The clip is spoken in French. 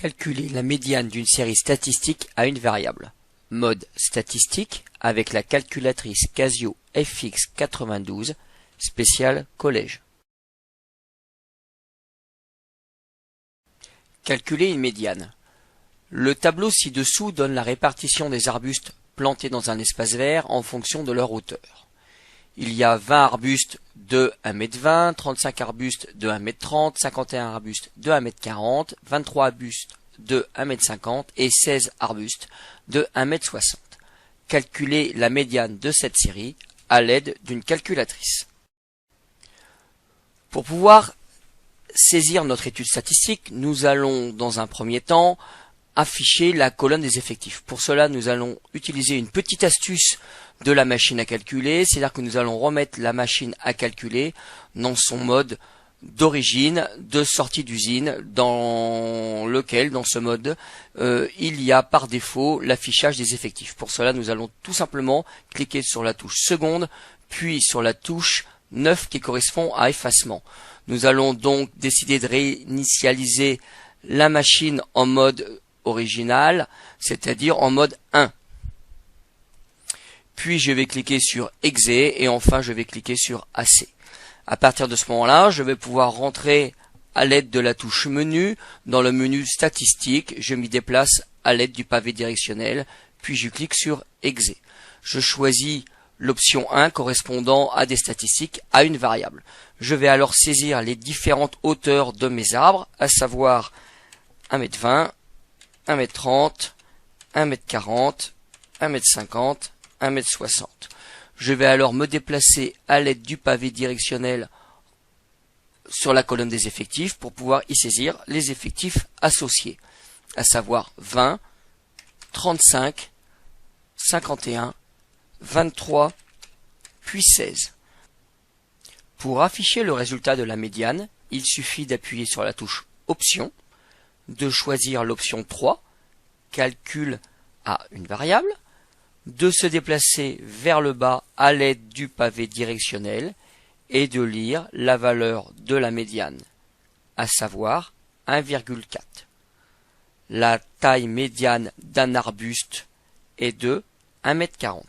Calculer la médiane d'une série statistique à une variable. Mode statistique avec la calculatrice Casio FX92 spéciale collège. Calculer une médiane. Le tableau ci-dessous donne la répartition des arbustes plantés dans un espace vert en fonction de leur hauteur. Il y a 20 arbustes de 1,20 m, 35 arbustes de 1,30 m, 51 arbustes de 1,40 m, 23 arbustes de 1,50 m et 16 arbustes de 1,60 m. Calculer la médiane de cette série à l'aide d'une calculatrice. Pour pouvoir saisir notre étude statistique, nous allons dans un premier temps afficher la colonne des effectifs. Pour cela, nous allons utiliser une petite astuce de la machine à calculer, c'est-à-dire que nous allons remettre la machine à calculer dans son mode d'origine, de sortie d'usine, dans ce mode, il y a par défaut l'affichage des effectifs. Pour cela, nous allons tout simplement cliquer sur la touche seconde, puis sur la touche 9 qui correspond à effacement. Nous allons donc décider de réinitialiser la machine en mode original, c'est-à-dire en mode 1. Puis je vais cliquer sur EXE et enfin je vais cliquer sur AC. À partir de ce moment-là, je vais pouvoir rentrer à l'aide de la touche menu dans le menu statistique. Je m'y déplace à l'aide du pavé directionnel, puis je clique sur EXE. Je choisis l'option 1 correspondant à des statistiques à une variable. Je vais alors saisir les différentes hauteurs de mes arbres, à savoir 1,20 m, 1,30 m, 1,40 m, 1,50 m, 1,60 m. Je vais alors me déplacer à l'aide du pavé directionnel sur la colonne des effectifs pour pouvoir y saisir les effectifs associés, à savoir 20, 35, 51, 23, puis 16. Pour afficher le résultat de la médiane, il suffit d'appuyer sur la touche Option, de choisir l'option 3, Calcul à une variable, de se déplacer vers le bas à l'aide du pavé directionnel et de lire la valeur de la médiane, à savoir 1,4. La taille médiane d'un arbuste est de 1,40 m.